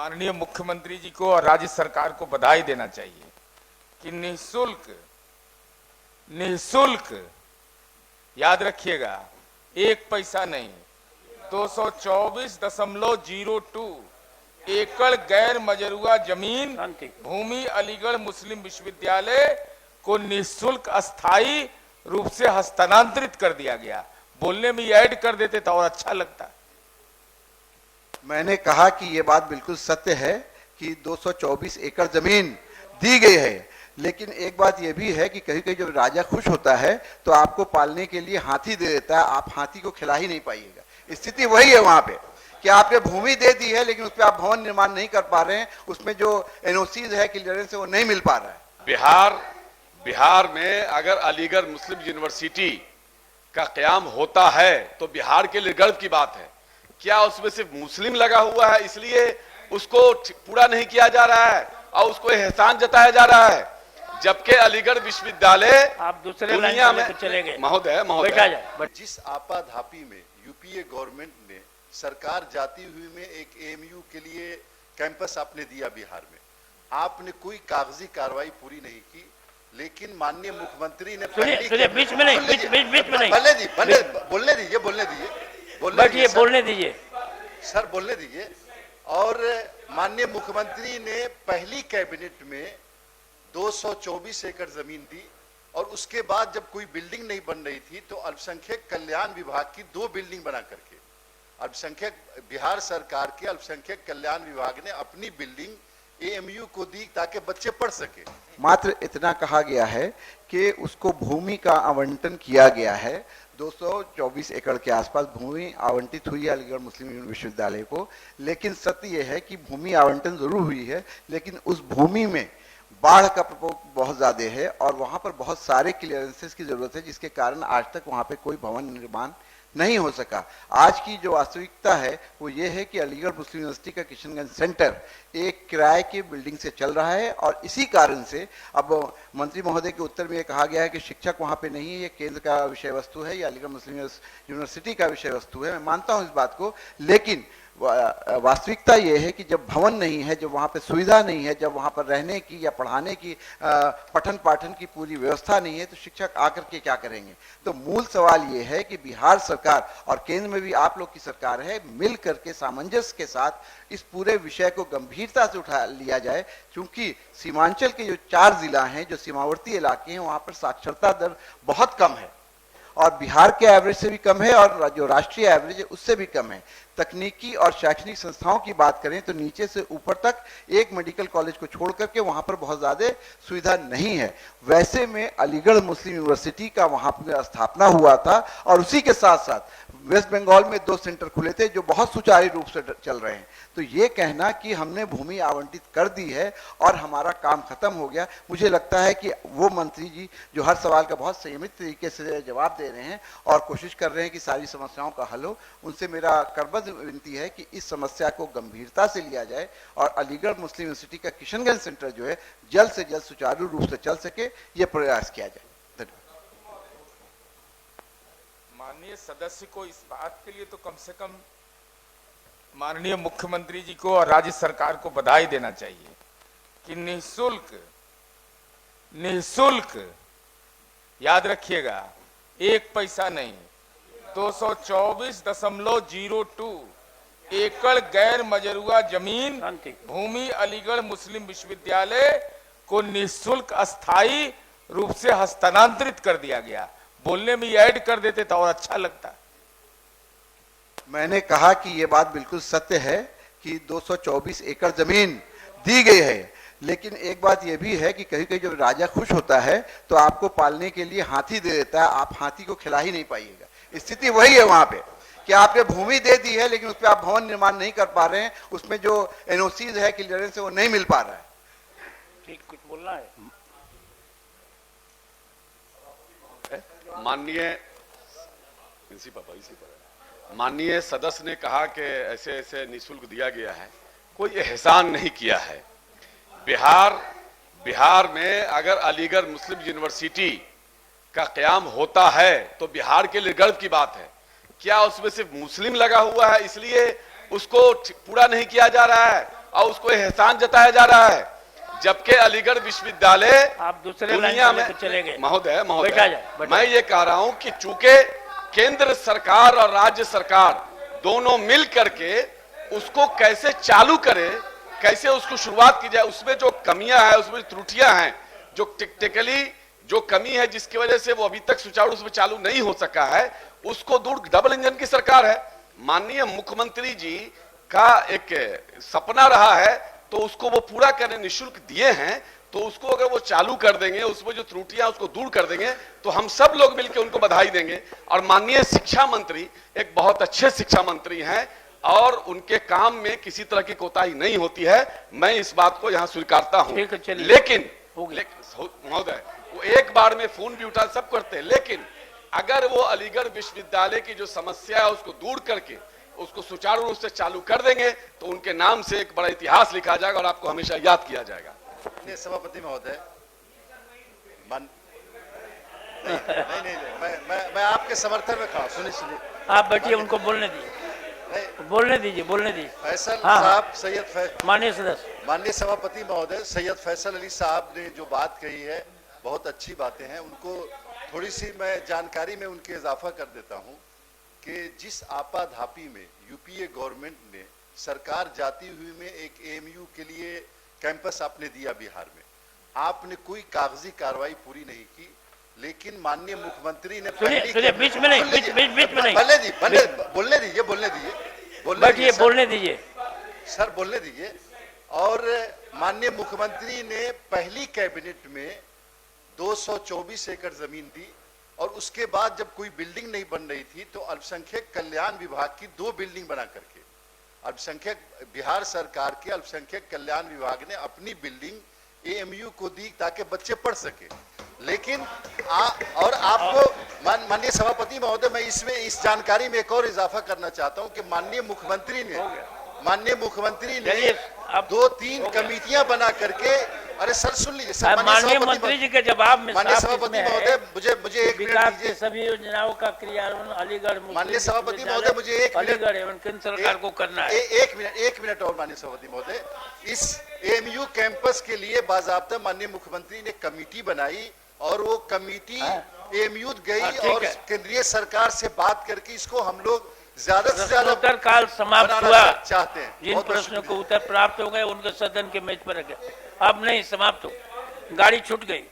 माननीय मुख्यमंत्री जी को और राज्य सरकार को बधाई देना चाहिए कि निःशुल्क याद रखिएगा, एक पैसा नहीं, 224.02 एकड़ गैर मजरूआ जमीन भूमि अलीगढ़ मुस्लिम विश्वविद्यालय को निःशुल्क अस्थायी रूप से हस्तांतरित कर दिया गया। बोलने में ऐड कर देते तो और अच्छा लगता। मैंने कहा कि ये बात बिल्कुल सत्य है कि 224 एकड़ जमीन दी गई है, लेकिन एक बात ये भी है कि कहीं कहीं जब राजा खुश होता है तो आपको पालने के लिए हाथी दे देता है, आप हाथी को खिला ही नहीं पाइएगा। स्थिति वही है वहां पे कि आपने भूमि दे दी है लेकिन उस पर आप भवन निर्माण नहीं कर पा रहे हैं, उसमें जो एनओसीज है क्लियरेंस है वो नहीं मिल पा रहा है। बिहार में अगर अलीगढ़ मुस्लिम यूनिवर्सिटी का क़याम होता है तो बिहार के लिए गर्व की बात है। क्या उसमें सिर्फ मुस्लिम लगा हुआ है इसलिए उसको पूरा नहीं किया जा रहा है और उसको एहसान जताया जा रहा है, जबकि अलीगढ़ विश्वविद्यालय आप दूसरे दुनिया में चले गए। महोदय जिस आपाधापी में यूपीए गवर्नमेंट ने सरकार जाती हुई में एक एएमयू के लिए कैंपस आपने दिया बिहार में, आपने कोई कागजी कार्रवाई पूरी नहीं की, लेकिन माननीय मुख्यमंत्री ने बीच में नहीं बोलने दीजिए सर, बोलने दीजिए। और माननीय मुख्यमंत्री ने पहली कैबिनेट में 224 एकड़ जमीन दी और उसके बाद जब कोई बिल्डिंग नहीं बन रही थी तो अल्पसंख्यक कल्याण विभाग की 2 बिल्डिंग बना करके अल्पसंख्यक बिहार सरकार के अल्पसंख्यक कल्याण विभाग ने अपनी बिल्डिंग एएमयू को दी ताकि बच्चे पढ़ सके। मात्र इतना कहा गया है कि उसको भूमि का आवंटन किया गया है, 224 एकड़ के आसपास भूमि आवंटित हुई है अलीगढ़ मुस्लिम विश्वविद्यालय को, लेकिन सत्य यह है कि भूमि आवंटन जरूर हुई है लेकिन उस भूमि में बाढ़ का प्रकोप बहुत ज्यादा है और वहां पर बहुत सारे क्लियरेंसेस की जरूरत है, जिसके कारण आज तक वहां पे कोई भवन निर्माण नहीं हो सका। आज की जो वास्तविकता है वो ये है कि अलीगढ़ मुस्लिम यूनिवर्सिटी का किशनगंज सेंटर एक किराए की बिल्डिंग से चल रहा है और इसी कारण से अब मंत्री महोदय के उत्तर में ये कहा गया है कि शिक्षक वहां पे नहीं है, ये केंद्र का विषय वस्तु है, ये अलीगढ़ मुस्लिम यूनिवर्सिटी का विषय वस्तु है। मैं मानता हूं इस बात को, लेकिन वास्तविकता यह है कि जब भवन नहीं है, जब वहां पे सुविधा नहीं है, जब वहां पर रहने की या पढ़ाने की पठन पाठन की पूरी व्यवस्था नहीं है तो शिक्षक आकर के क्या करेंगे। तो मूल सवाल यह है कि बिहार सरकार और केंद्र में भी आप लोग की सरकार है, मिल करके सामंजस्य के साथ इस पूरे विषय को गंभीरता से उठा लिया जाए, क्योंकि सीमांचल के जो 4 जिला हैं, जो सीमावर्ती इलाके हैं, वहां पर साक्षरता दर बहुत कम है और बिहार के एवरेज से भी कम है और जो राष्ट्रीय एवरेज है उससे भी कम है। तकनीकी और शैक्षणिक संस्थाओं की बात करें तो नीचे से ऊपर तक एक मेडिकल कॉलेज को छोड़ करके वहां पर बहुत ज्यादा सुविधा नहीं है। वैसे में अलीगढ़ मुस्लिम यूनिवर्सिटी का वहां पर स्थापना हुआ था और उसी के साथ साथ वेस्ट बंगाल में 2 सेंटर खुले थे जो बहुत सुचारू रूप से चल रहे हैं। तो ये कहना कि हमने भूमि आवंटित कर दी है और हमारा काम खत्म हो गया, मुझे लगता है कि वो मंत्री जी जो हर सवाल का बहुत संयमित तरीके से जवाब दे रहे हैं और कोशिश कर रहे हैं कि सारी समस्याओं का हल हो, उनसे मेरा करबद्ध विनती है कि इस समस्या को गंभीरता से लिया जाए और अलीगढ़ मुस्लिम यूनिवर्सिटी का किशनगंज सेंटर जो है जल्द से जल्द सुचारू रूप से चल सके, ये प्रयास किया जाए। माननीय सदस्य को इस बात के लिए तो कम से कम माननीय मुख्यमंत्री जी को और राज्य सरकार को बधाई देना चाहिए कि निःशुल्क याद रखिएगा, एक पैसा नहीं, 224.02 एकड़ गैर मजरूआ जमीन भूमि अलीगढ़ मुस्लिम विश्वविद्यालय को निःशुल्क अस्थायी रूप से हस्तांतरित कर दिया गया। बोलने में ऐड कर देते तो और अच्छा लगता। मैंने कहा कि ये बात बिल्कुल सत्य है कि 224 एकड़ जमीन दी गई है, लेकिन एक बात यह भी है कि कहीं कहीं जब राजा खुश होता है तो आपको पालने के लिए हाथी दे देता है, आप हाथी को खिला ही नहीं पाइएगा। स्थिति वही है वहां पे कि आपने भूमि दे दी है लेकिन उस पर आप भवन निर्माण नहीं कर पा रहे हैं, उसमें जो एनओसीज है क्लियरेंस है वो नहीं मिल पा रहा है। ठीक, कुछ बोलना है माननीय सदस्य ने कहा कि ऐसे ऐसे निःशुल्क दिया गया है, कोई एहसान नहीं किया है। बिहार में अगर अलीगढ़ मुस्लिम यूनिवर्सिटी का क़याम होता है तो बिहार के लिए गर्व की बात है। क्या उसमें सिर्फ मुस्लिम लगा हुआ है इसलिए उसको पूरा नहीं किया जा रहा है और उसको एहसान जताया जा रहा है, जबकि अलीगढ़ विश्वविद्यालय आप दूसरे लाइन दुनिया पे में लेकर चले गए। महोदय बैठा महोदय जाए, बैठा मैं ये कह रहा हूं कि चूंकि केंद्र सरकार और राज्य सरकार दोनों मिल करके उसको कैसे चालू करे, कैसे उसको शुरुआत की जाए, उसमें जो कमियां हैं, उसमें त्रुटियां हैं, जो टेक्निकली जो कमी है जिसकी वजह से वो अभी तक सुचारू रूप से चालू नहीं हो सका है, उसको दूर डबल इंजन की सरकार है। माननीय मुख्यमंत्री जी का एक सपना रहा है तो उसको वो पूरा करने निःशुल्क दिए हैं, तो उसको अगर वो चालू कर देंगे, उसमें जो त्रुटियां उसको दूर कर देंगे, तो हम सब लोग मिलकर उनको बधाई देंगे। और माननीय शिक्षा मंत्री एक बहुत अच्छे शिक्षा मंत्री हैं और उनके काम में किसी तरह की कोताही नहीं होती है, मैं इस बात को यहां स्वीकारता हूं। ठीक है, चलिए। लेकिन महोदय वो एक बार में फोन भी उठा सब करते हैं, लेकिन अगर वो अलीगढ़ विश्वविद्यालय की जो समस्या है उसको दूर करके उसको सुचारू रूप से चालू कर देंगे तो उनके नाम से एक बड़ा इतिहास लिखा जाएगा और आपको हमेशा याद किया जाएगा। सभापति महोदय, नहीं, मैं आपके समर्थन में खड़ा। सुनिए आप बैठिए, उनको बोलने दीजिए, बोलने दीजिए। फैसल हाँ, साहब, सैयद माननीय सदस्य, माननीय सभापति महोदय, सैयद फैसल अली साहब ने जो बात कही है बहुत अच्छी बातें हैं। उनको थोड़ी सी मैं जानकारी में उनके इजाफा कर देता हूं कि जिस आपाधापी में यूपीए गवर्नमेंट ने सरकार जाती हुई में एक एएमयू के लिए कैंपस आपने दिया बिहार में, आपने कोई कागजी कार्रवाई पूरी नहीं की, लेकिन माननीय मुख्यमंत्री ने सुनिए, बीच में नहीं, बीच में नहीं, बोलने दीजिए बैठिए, बोलने दीजिए सर, बोलने दीजिए। और माननीय मुख्यमंत्री ने पहली कैबिनेट में 224 एकड़ जमीन दी और उसके बाद जब कोई बिल्डिंग नहीं बन रही थी तो अल्पसंख्यक कल्याण विभाग की 2 बिल्डिंग बना करके अल्पसंख्यक बिहार सरकार के अल्पसंख्यक कल्याण विभाग ने अपनी बिल्डिंग एएमयू को दी ताकि बच्चे पढ़ सके। लेकिन और आपको माननीय सभापति महोदय, मैं इसमें इस जानकारी में एक और इजाफा करना चाहता हूं कि माननीय मुख्यमंत्री ने 2-3 कमेटियां बना करके, अरे सर सुन लीजिए सर, माननीय मंत्री जी के जवाब में माननीय सभापति महोदय, मुझे एक मिनट विकास दीजिए। के सभी योजनाओं का क्रियान्वयन अलीगढ़ माननीय सभापति महोदय, मुझे एक मिनट, अलीगढ़ एवं केंद्र सरकार को करना है। एक मिनट और माननीय सभापति महोदय, इस एएमयू कैंपस के लिए बाज़ाब्ता माननीय मुख्यमंत्री ने कमेटी बनाई और वो कमेटी एएमयू गई और केंद्रीय सरकार से बात करके इसको हम लोग ज्यादा से ज्यादा उत्तर काल समाप्त हुआ, चाहते हैं। जिन प्रश्नों को उत्तर प्राप्त हो गए उनके सदन के मेज पर रखे, अब नहीं समाप्त हो, गाड़ी छूट गई।